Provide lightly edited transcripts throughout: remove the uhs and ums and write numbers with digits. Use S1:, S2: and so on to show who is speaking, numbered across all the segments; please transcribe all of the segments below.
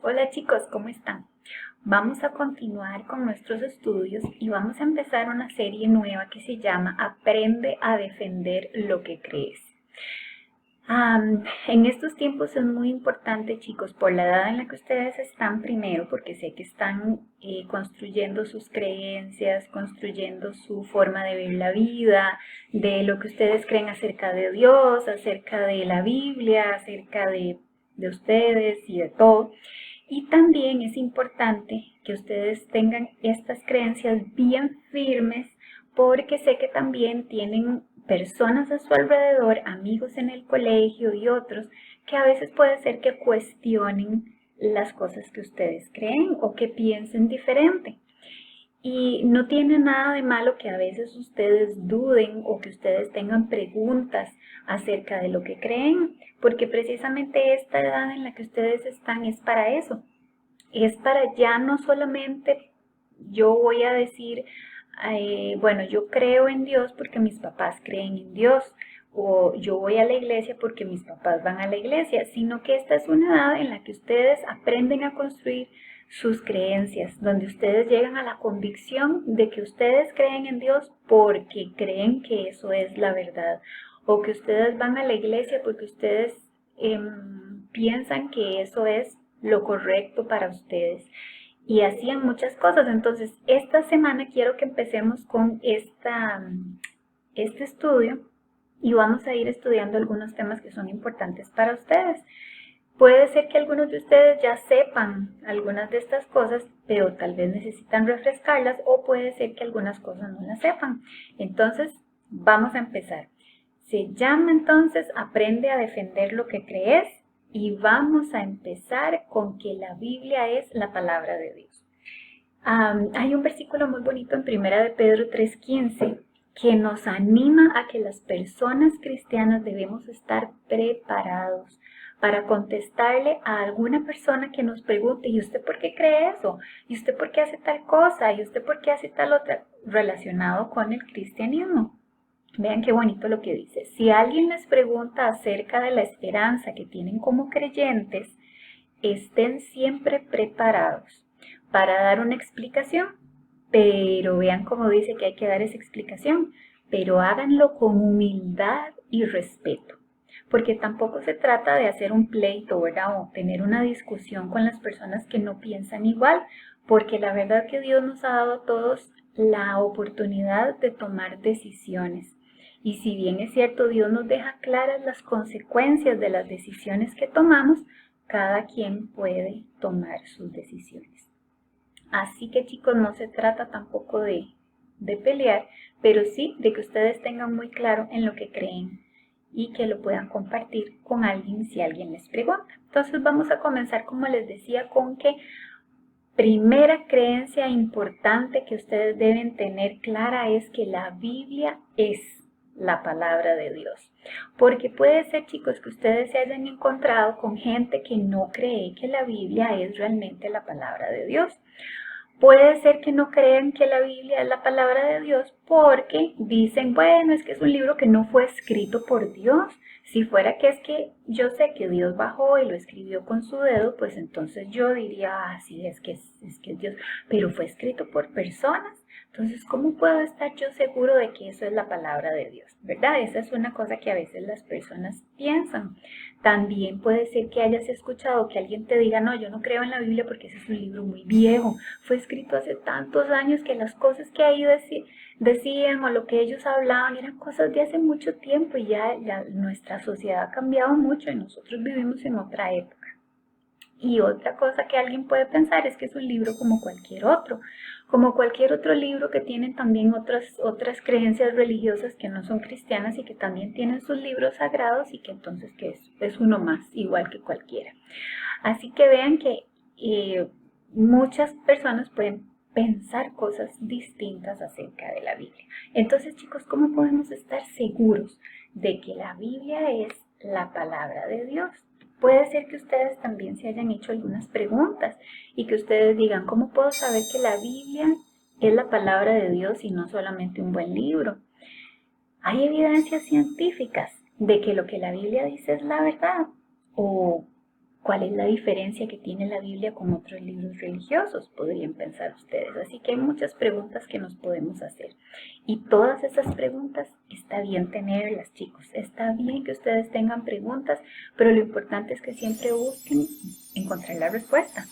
S1: Hola chicos, ¿cómo están? Vamos a continuar con nuestros estudios y vamos a empezar una serie nueva que se llama Aprende a defender lo que crees. En estos tiempos es muy importante, chicos, por la edad en la que ustedes están primero, porque sé que están construyendo sus creencias, construyendo su forma de ver la vida, de lo que ustedes creen acerca de Dios, acerca de la Biblia, acerca de ustedes y de todo. Y también es importante que ustedes tengan estas creencias bien firmes porque sé que también tienen personas a su alrededor, amigos en el colegio y otros, que a veces puede ser que cuestionen las cosas que ustedes creen o que piensen diferente. Y no tiene nada de malo que a veces ustedes duden o que ustedes tengan preguntas acerca de lo que creen, porque precisamente esta edad en la que ustedes están es para eso. Es para ya no solamente yo voy a decir, bueno, yo creo en Dios porque mis papás creen en Dios, o yo voy a la iglesia porque mis papás van a la iglesia, sino que esta es una edad en la que ustedes aprenden a construir sus creencias, donde ustedes llegan a la convicción de que ustedes creen en Dios porque creen que eso es la verdad, o que ustedes van a la iglesia porque ustedes piensan que eso es lo correcto para ustedes. Y hacían muchas cosas. Entonces, esta semana quiero que empecemos con este estudio y vamos a ir estudiando algunos temas que son importantes para ustedes. Puede ser que algunos de ustedes ya sepan algunas de estas cosas, pero tal vez necesitan refrescarlas o puede ser que algunas cosas no las sepan. Entonces, vamos a empezar. Se llama entonces Aprende a defender lo que crees y vamos a empezar con que la Biblia es la palabra de Dios. Hay un versículo muy bonito en Primera de Pedro 3:15 que nos anima a que las personas cristianas debemos estar preparados para contestarle a alguna persona que nos pregunte, ¿y usted por qué cree eso? ¿Y usted por qué hace tal cosa? ¿Y usted por qué hace tal otra? Relacionado con el cristianismo. Vean qué bonito lo que dice. Si alguien les pregunta acerca de la esperanza que tienen como creyentes, estén siempre preparados para dar una explicación. Pero vean cómo dice que hay que dar esa explicación, pero háganlo con humildad y respeto. Porque tampoco se trata de hacer un pleito, ¿verdad? O tener una discusión con las personas que no piensan igual, porque la verdad que Dios nos ha dado a todos la oportunidad de tomar decisiones. Y si bien es cierto, Dios nos deja claras las consecuencias de las decisiones que tomamos, cada quien puede tomar sus decisiones. Así que chicos, no se trata tampoco de pelear, pero sí de que ustedes tengan muy claro en lo que creen y que lo puedan compartir con alguien si alguien les pregunta. Entonces vamos a comenzar, como les decía, con que primera creencia importante que ustedes deben tener clara es que la Biblia es la palabra de Dios. Porque puede ser, chicos, que ustedes se hayan encontrado con gente que no cree que la Biblia es realmente la palabra de Dios. Puede ser que no crean que la Biblia es la palabra de Dios porque dicen, bueno, es que es un libro que no fue escrito por Dios. Si fuera que es que yo sé que Dios bajó y lo escribió con su dedo, pues entonces yo diría, ah, sí, es que es Dios, pero fue escrito por personas. Entonces, ¿cómo puedo estar yo seguro de que eso es la palabra de Dios? ¿Verdad? Esa es una cosa que a veces las personas piensan. También puede ser que hayas escuchado que alguien te diga, no, yo no creo en la Biblia porque ese es un libro muy viejo, fue escrito hace tantos años que las cosas que ahí decían o lo que ellos hablaban eran cosas de hace mucho tiempo y ya nuestra sociedad ha cambiado mucho y nosotros vivimos en otra época. Y otra cosa que alguien puede pensar es que es un libro como cualquier otro libro que tienen también otras creencias religiosas que no son cristianas y que también tienen sus libros sagrados y que entonces que es uno más, igual que cualquiera. Así que vean que muchas personas pueden pensar cosas distintas acerca de la Biblia. Entonces, chicos, ¿cómo podemos estar seguros de que la Biblia es la palabra de Dios? Puede ser que ustedes también se hayan hecho algunas preguntas y que ustedes digan, ¿cómo puedo saber que la Biblia es la palabra de Dios y no solamente un buen libro? Hay evidencias científicas de que lo que la Biblia dice es la verdad. ¿O ¿Cuál es la diferencia que tiene la Biblia con otros libros religiosos? Podrían pensar ustedes. Así que hay muchas preguntas que nos podemos hacer. Y todas esas preguntas está bien tenerlas, chicos. Está bien que ustedes tengan preguntas, pero lo importante es que siempre busquen encontrar la respuesta.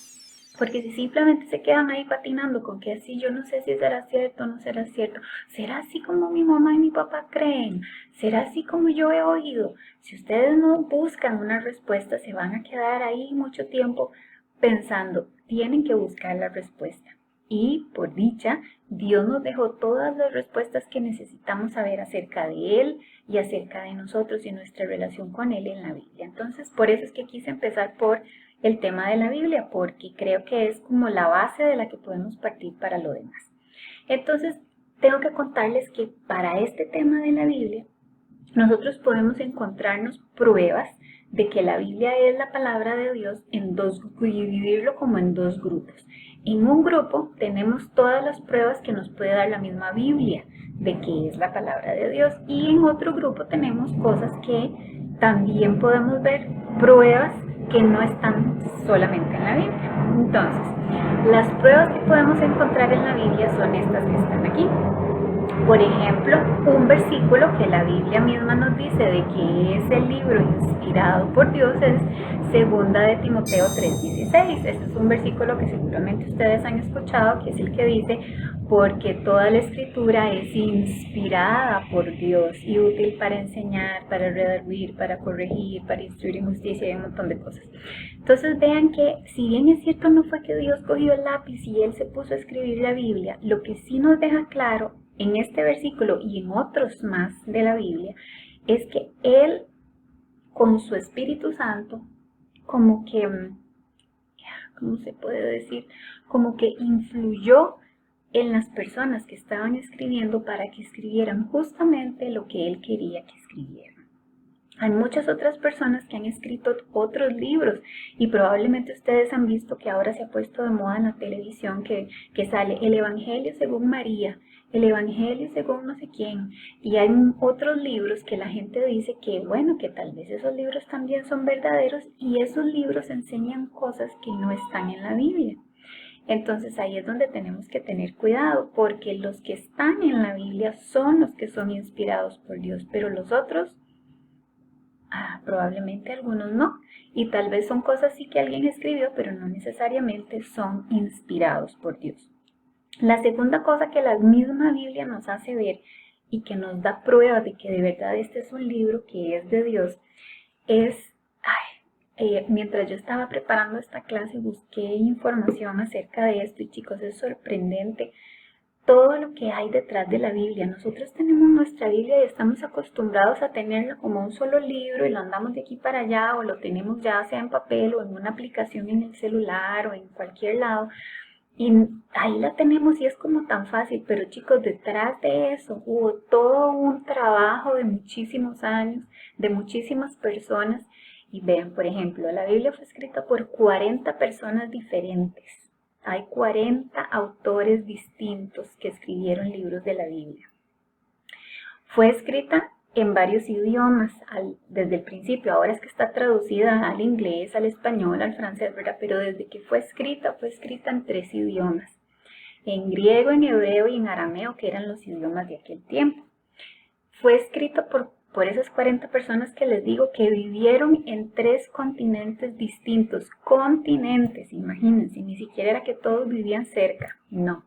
S1: Porque si simplemente se quedan ahí patinando con que así yo no sé si será cierto o no será cierto, será así como mi mamá y mi papá creen, será así como yo he oído. Si ustedes no buscan una respuesta, se van a quedar ahí mucho tiempo pensando. Tienen que buscar la respuesta. Y por dicha, Dios nos dejó todas las respuestas que necesitamos saber acerca de Él y acerca de nosotros y nuestra relación con Él en la Biblia. Entonces, por eso es que quise empezar por el tema de la Biblia, porque creo que es como la base de la que podemos partir para lo demás. Entonces, tengo que contarles que para este tema de la Biblia, nosotros podemos encontrarnos pruebas de que la Biblia es la palabra de Dios dividirlo como en dos grupos. En un grupo tenemos todas las pruebas que nos puede dar la misma Biblia de que es la palabra de Dios, y en otro grupo tenemos cosas que también podemos ver, pruebas que no están solamente en la Biblia. Entonces, las pruebas que podemos encontrar en la Biblia son estas que están aquí. Por ejemplo, un versículo que la Biblia misma nos dice de que es el libro inspirado por Dios es 2 de Timoteo 3:16. Este es un versículo que seguramente ustedes han escuchado, que es el que dice: porque toda la escritura es inspirada por Dios y útil para enseñar, para redarguir, para corregir, para instruir en justicia y un montón de cosas. Entonces vean que, si bien es cierto, no fue que Dios cogió el lápiz y Él se puso a escribir la Biblia, lo que sí nos deja claro en este versículo y en otros más de la Biblia es que Él, con su Espíritu Santo, como que, ¿cómo se puede decir? Como que influyó en las personas que estaban escribiendo para que escribieran justamente lo que Él quería que escribieran. Hay muchas otras personas que han escrito otros libros y probablemente ustedes han visto que ahora se ha puesto de moda en la televisión que sale el Evangelio según María, el Evangelio según no sé quién, y hay otros libros que la gente dice que bueno, que tal vez esos libros también son verdaderos y esos libros enseñan cosas que no están en la Biblia. Entonces ahí es donde tenemos que tener cuidado, porque los que están en la Biblia son los que son inspirados por Dios, pero los otros probablemente algunos no, y tal vez son cosas sí que alguien escribió, pero no necesariamente son inspirados por Dios. La segunda cosa que la misma Biblia nos hace ver y que nos da prueba de que de verdad este es un libro que es de Dios es, mientras yo estaba preparando esta clase busqué información acerca de esto y chicos, es sorprendente todo lo que hay detrás de la Biblia. Nosotros tenemos nuestra Biblia y estamos acostumbrados a tenerla como un solo libro y lo andamos de aquí para allá o lo tenemos ya sea en papel o en una aplicación en el celular o en cualquier lado. Y ahí la tenemos y es como tan fácil, pero chicos, detrás de eso hubo todo un trabajo de muchísimos años, de muchísimas personas. Y vean, por ejemplo, la Biblia fue escrita por 40 personas diferentes. Hay 40 autores distintos que escribieron libros de la Biblia. Fue escrita en varios idiomas desde el principio. Ahora es que está traducida al inglés, al español, al francés, ¿verdad? Pero desde que fue escrita en 3 idiomas. En griego, en hebreo y en arameo, que eran los idiomas de aquel tiempo. Fue escrita por esas 40 personas que les digo que vivieron en 3 continentes distintos. Continentes, imagínense, ni siquiera era que todos vivían cerca, no.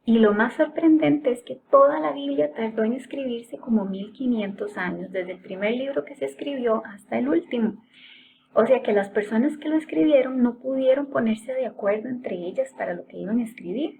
S1: Y lo más sorprendente es que toda la Biblia tardó en escribirse como 1500 años, desde el primer libro que se escribió hasta el último. O sea que las personas que lo escribieron no pudieron ponerse de acuerdo entre ellas para lo que iban a escribir.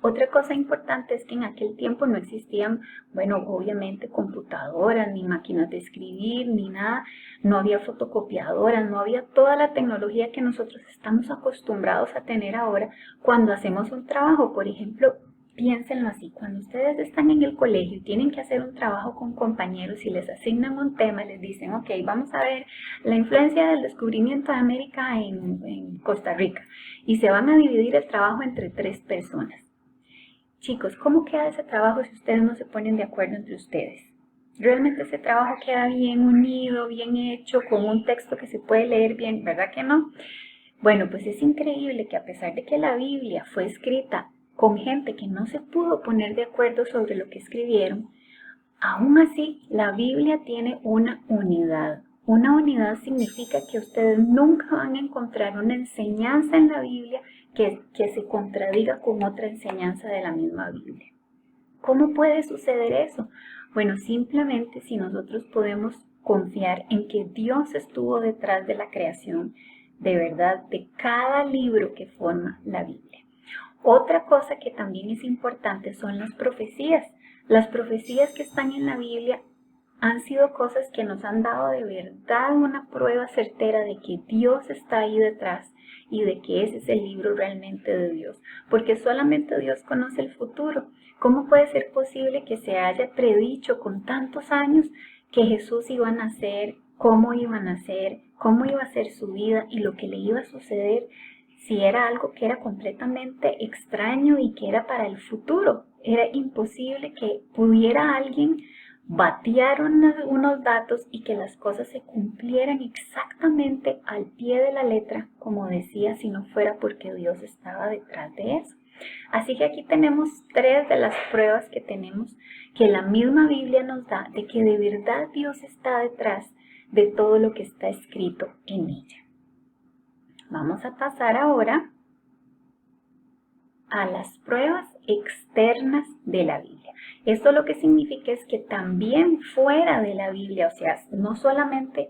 S1: Otra cosa importante es que en aquel tiempo no existían, bueno, obviamente computadoras, ni máquinas de escribir, ni nada. No había fotocopiadoras, no había toda la tecnología que nosotros estamos acostumbrados a tener ahora cuando hacemos un trabajo. Por ejemplo, piénsenlo así, cuando ustedes están en el colegio y tienen que hacer un trabajo con compañeros y les asignan un tema, les dicen, ok, vamos a ver la influencia del descubrimiento de América en Costa Rica. Y se van a dividir el trabajo entre 3 personas. Chicos, ¿cómo queda ese trabajo si ustedes no se ponen de acuerdo entre ustedes? Realmente ese trabajo queda bien unido, bien hecho, con un texto que se puede leer bien, ¿verdad que no? Bueno, pues es increíble que a pesar de que la Biblia fue escrita con gente que no se pudo poner de acuerdo sobre lo que escribieron, aún así la Biblia tiene una unidad. Una unidad significa que ustedes nunca van a encontrar una enseñanza en la Biblia que se contradiga con otra enseñanza de la misma Biblia. ¿Cómo puede suceder eso? Bueno, simplemente si nosotros podemos confiar en que Dios estuvo detrás de la creación, de verdad, de cada libro que forma la Biblia. Otra cosa que también es importante son las profecías. Las profecías que están en la Biblia han sido cosas que nos han dado de verdad una prueba certera de que Dios está ahí detrás y de que ese es el libro realmente de Dios, porque solamente Dios conoce el futuro. ¿Cómo puede ser posible que se haya predicho con tantos años que Jesús iba a nacer, cómo iba a nacer, cómo iba a ser su vida y lo que le iba a suceder, si era algo que era completamente extraño y que era para el futuro? Era imposible que pudiera alguien batear unos datos y que las cosas se cumplieran exactamente al pie de la letra, como decía, si no fuera porque Dios estaba detrás de eso. Así que aquí tenemos tres de las pruebas que tenemos, que la misma Biblia nos da, de que de verdad Dios está detrás de todo lo que está escrito en ella. Vamos a pasar ahora a las pruebas externas de la Biblia. Esto lo que significa es que también fuera de la Biblia, o sea, no solamente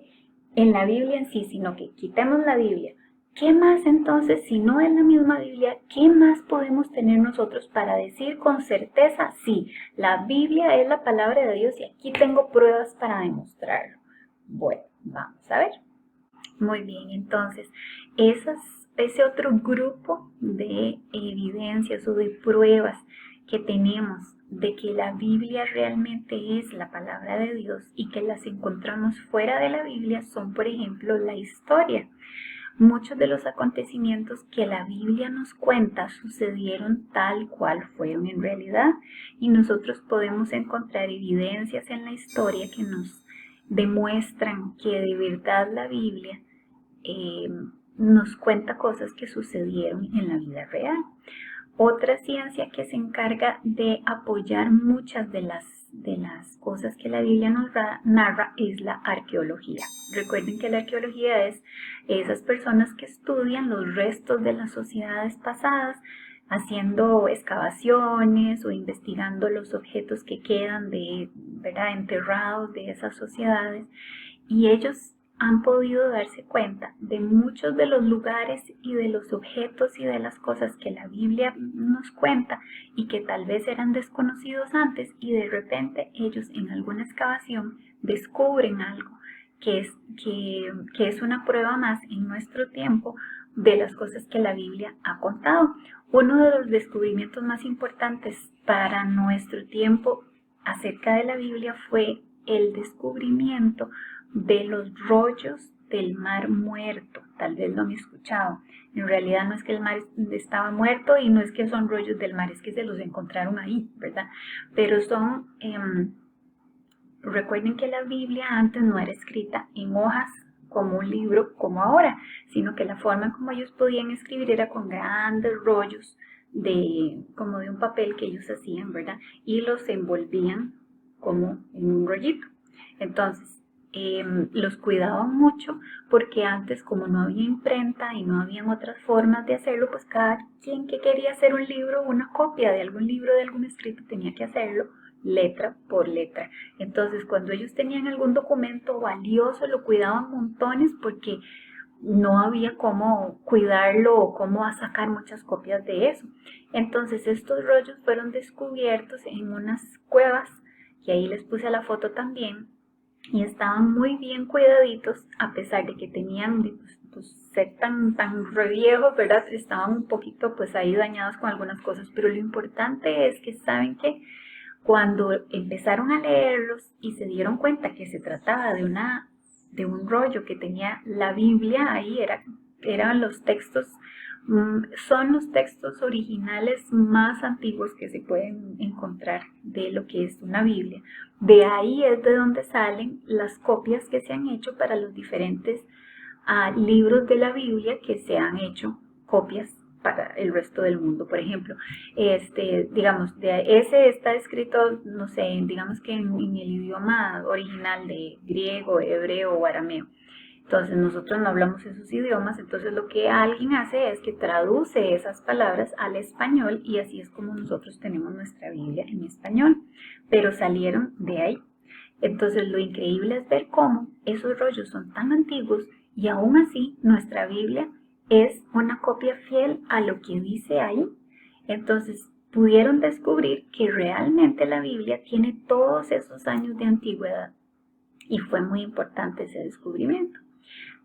S1: en la Biblia en sí, sino que quitemos la Biblia. ¿Qué más entonces, si no es la misma Biblia, qué más podemos tener nosotros para decir con certeza, sí, la Biblia es la palabra de Dios y aquí tengo pruebas para demostrarlo? Bueno, vamos a ver. Muy bien, entonces, ese otro grupo de evidencias o de pruebas que tenemos de que la Biblia realmente es la palabra de Dios y que las encontramos fuera de la Biblia son, por ejemplo, la historia. Muchos de los acontecimientos que la Biblia nos cuenta sucedieron tal cual fueron en realidad y nosotros podemos encontrar evidencias en la historia que nos demuestran que de verdad la Biblia nos cuenta cosas que sucedieron en la vida real. Otra ciencia que se encarga de apoyar muchas de las cosas que la Biblia nos narra es la arqueología. Recuerden que la arqueología es esas personas que estudian los restos de las sociedades pasadas, haciendo excavaciones o investigando los objetos que quedan ¿verdad?, enterrados de esas sociedades, y ellos han podido darse cuenta de muchos de los lugares y de los objetos y de las cosas que la Biblia nos cuenta y que tal vez eran desconocidos antes, y de repente ellos en alguna excavación descubren algo que es una prueba más en nuestro tiempo de las cosas que la Biblia ha contado. Uno de los descubrimientos más importantes para nuestro tiempo acerca de la Biblia fue el descubrimiento de los rollos del Mar Muerto. Tal vez lo han escuchado. En realidad no es que el mar estaba muerto y no es que son rollos del mar, es que se los encontraron ahí, ¿verdad? Pero son, recuerden que la Biblia antes no era escrita en hojas como un libro como ahora, sino que la forma como ellos podían escribir era con grandes rollos como de un papel que ellos hacían, ¿verdad? Y los envolvían como en un rollito. Entonces, los cuidaban mucho porque antes, como no había imprenta y no habían otras formas de hacerlo, pues cada quien que quería hacer un libro, una copia de algún libro, de algún escrito, tenía que hacerlo letra por letra. Entonces, cuando ellos tenían algún documento valioso, lo cuidaban montones porque no había cómo cuidarlo o cómo sacar muchas copias de eso. Entonces, estos rollos fueron descubiertos en unas cuevas, que ahí les puse la foto también, y estaban muy bien cuidaditos, a pesar de que tenían pues, ser tan re viejos, ¿verdad? Estaban un poquito pues ahí dañados con algunas cosas, pero lo importante es que saben que cuando empezaron a leerlos y se dieron cuenta que se trataba de un rollo que tenía la Biblia ahí, era eran los textos, son los textos originales más antiguos que se pueden encontrar de lo que es una Biblia. De ahí es de donde salen las copias que se han hecho para los diferentes libros de la Biblia, que se han hecho copias para el resto del mundo. Por ejemplo, digamos, ese está escrito, no sé, digamos que en el idioma original de griego, hebreo o arameo. Entonces nosotros no hablamos esos idiomas, entonces lo que alguien hace es que traduce esas palabras al español y así es como nosotros tenemos nuestra Biblia en español, pero salieron de ahí. Entonces lo increíble es ver cómo esos rollos son tan antiguos y aún así nuestra Biblia es una copia fiel a lo que dice ahí. Entonces pudieron descubrir que realmente la Biblia tiene todos esos años de antigüedad y fue muy importante ese descubrimiento.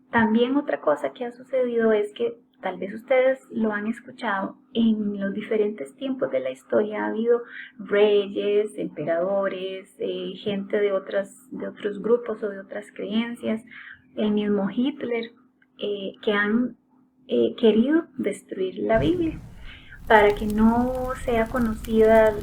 S1: También otra cosa que ha sucedido es que tal vez ustedes lo han escuchado, en los diferentes tiempos de la historia ha habido reyes, emperadores, gente de otros grupos o de otras creencias, el mismo Hitler, que han querido destruir la Biblia para que no sea conocida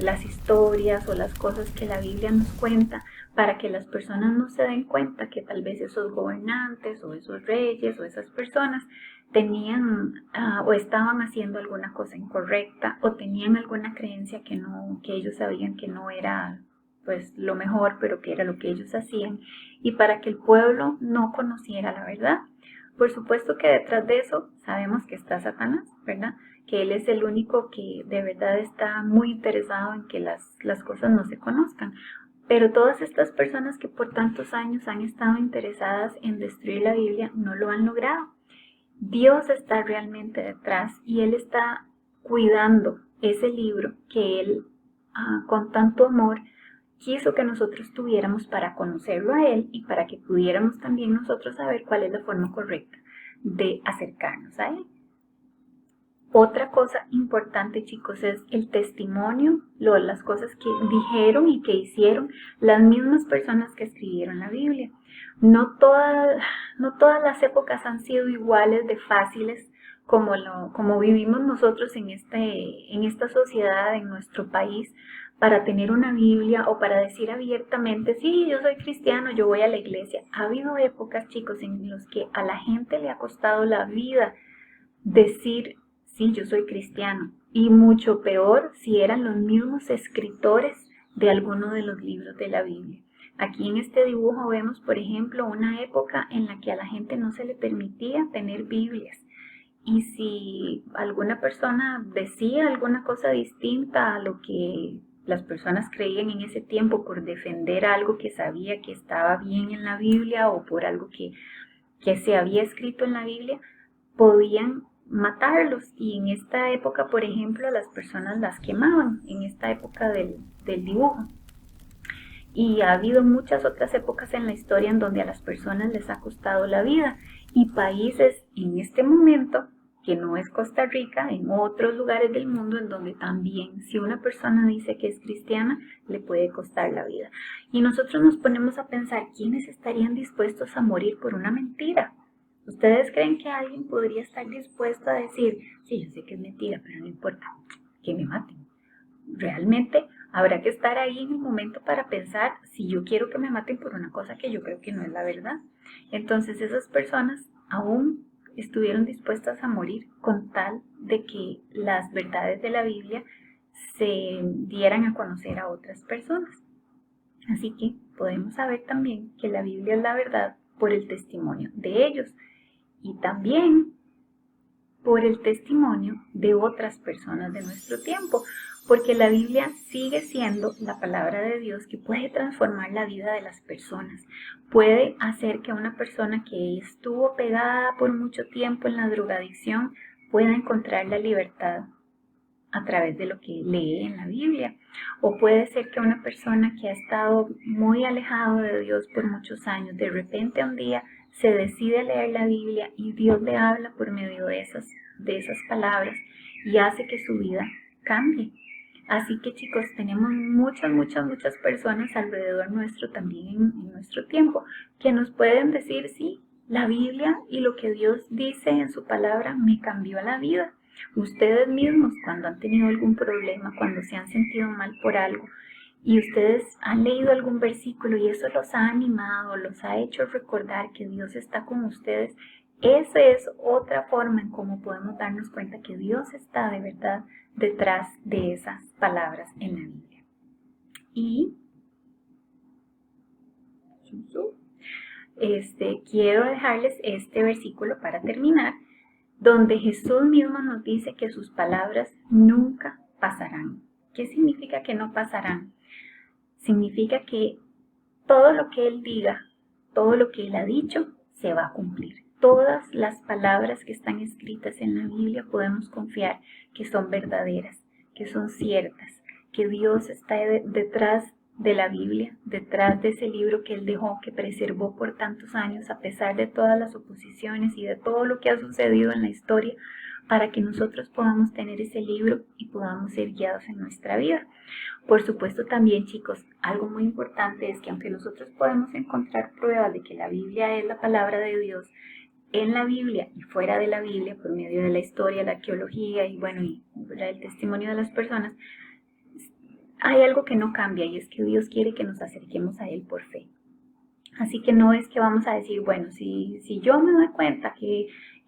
S1: las historias o las cosas que la Biblia nos cuenta, para que las personas no se den cuenta que tal vez esos gobernantes o esos reyes o esas personas tenían o estaban haciendo alguna cosa incorrecta o tenían alguna creencia que ellos sabían que no era pues lo mejor, pero que era lo que ellos hacían, y para que el pueblo no conociera la verdad. Por supuesto que detrás de eso sabemos que está Satanás, ¿verdad? Que él es el único que de verdad está muy interesado en que las cosas no se conozcan. Pero todas estas personas que por tantos años han estado interesadas en destruir la Biblia no lo han logrado. Dios está realmente detrás y Él está cuidando ese libro que Él con tanto amor quiso que nosotros tuviéramos para conocerlo a Él y para que pudiéramos también nosotros saber cuál es la forma correcta de acercarnos a Él. Otra cosa importante, chicos, es el testimonio, las cosas que dijeron y que hicieron las mismas personas que escribieron la Biblia. No todas las épocas han sido iguales de fáciles como vivimos nosotros en esta sociedad, en nuestro país, para tener una Biblia o para decir abiertamente, sí, yo soy cristiano, yo voy a la iglesia. Ha habido épocas, chicos, en las que a la gente le ha costado la vida decir, sí, yo soy cristiano, y mucho peor si eran los mismos escritores de alguno de los libros de la Biblia. Aquí en este dibujo vemos, por ejemplo, una época en la que a la gente no se le permitía tener Biblias. Y si alguna persona decía alguna cosa distinta a lo que las personas creían en ese tiempo por defender algo que sabía que estaba bien en la Biblia o por algo que se había escrito en la Biblia, podían matarlos, y en esta época, por ejemplo, las personas las quemaban, en esta época del dibujo. Y ha habido muchas otras épocas en la historia en donde a las personas les ha costado la vida, y países en este momento, que no es Costa Rica, en otros lugares del mundo en donde también si una persona dice que es cristiana, le puede costar la vida. Y nosotros nos ponemos a pensar, ¿quiénes estarían dispuestos a morir por una mentira? ¿Ustedes creen que alguien podría estar dispuesto a decir, sí, yo sé que es mentira, pero no importa, que me maten? Realmente habrá que estar ahí en el momento para pensar si yo quiero que me maten por una cosa que yo creo que no es la verdad. Entonces esas personas aún estuvieron dispuestas a morir con tal de que las verdades de la Biblia se dieran a conocer a otras personas. Así que podemos saber también que la Biblia es la verdad por el testimonio de ellos, y también por el testimonio de otras personas de nuestro tiempo, porque la Biblia sigue siendo la palabra de Dios que puede transformar la vida de las personas, puede hacer que una persona que estuvo pegada por mucho tiempo en la drogadicción pueda encontrar la libertad a través de lo que lee en la Biblia, o puede ser que una persona que ha estado muy alejado de Dios por muchos años, de repente un día se decide leer la Biblia y Dios le habla por medio de esas palabras y hace que su vida cambie. Así que, chicos, tenemos muchas personas alrededor nuestro también en nuestro tiempo que nos pueden decir, sí, La Biblia y lo que Dios dice en su palabra me cambió la vida. Ustedes mismos, cuando han tenido algún problema, cuando se han sentido mal por algo, y ustedes han leído algún versículo y eso los ha animado, los ha hecho recordar que Dios está con ustedes, esa es otra forma en cómo podemos darnos cuenta que Dios está de verdad detrás de esas palabras en la Biblia. Y quiero dejarles este versículo para terminar, donde Jesús mismo nos dice que sus palabras nunca pasarán. ¿Qué significa que no pasarán? Significa que todo lo que Él diga, todo lo que Él ha dicho, se va a cumplir. Todas las palabras que están escritas en la Biblia podemos confiar que son verdaderas, que son ciertas, que Dios está detrás de la Biblia, detrás de ese libro que Él dejó, que preservó por tantos años, a pesar de todas las oposiciones y de todo lo que ha sucedido en la historia, para que nosotros podamos tener ese libro y podamos ser guiados en nuestra vida. Por supuesto también, chicos, algo muy importante es que aunque nosotros podemos encontrar pruebas de que la Biblia es la palabra de Dios, en la Biblia y fuera de la Biblia, por medio de la historia, la arqueología y el testimonio de las personas, hay algo que no cambia y es que Dios quiere que nos acerquemos a Él por fe. Así que no es que vamos a decir, bueno, si yo me doy cuenta que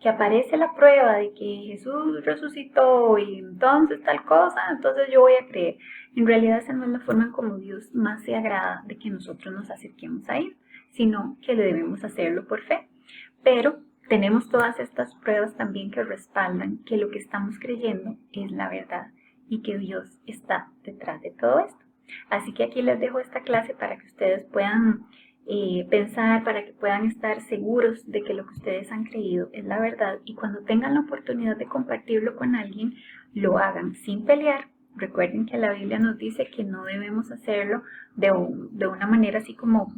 S1: aparece la prueba de que Jesús resucitó y entonces tal cosa, entonces yo voy a creer. En realidad esa no es la forma en como Dios más se agrada de que nosotros nos acerquemos a Él, sino que debemos hacerlo por fe. Pero tenemos todas estas pruebas también que respaldan que lo que estamos creyendo es la verdad y que Dios está detrás de todo esto. Así que aquí les dejo esta clase para que ustedes puedan pensar, para que puedan estar seguros de que lo que ustedes han creído es la verdad y cuando tengan la oportunidad de compartirlo con alguien, lo hagan sin pelear. Recuerden que la Biblia nos dice que no debemos hacerlo de una manera así como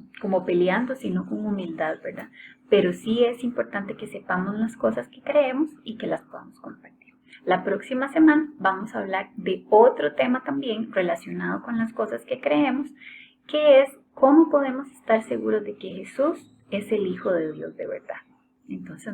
S1: peleando, sino con humildad, ¿verdad? Pero sí es importante que sepamos las cosas que creemos y que las podamos compartir. La próxima semana vamos a hablar de otro tema también relacionado con las cosas que creemos, que es cómo podemos estar seguros de que Jesús es el Hijo de Dios de verdad. Entonces,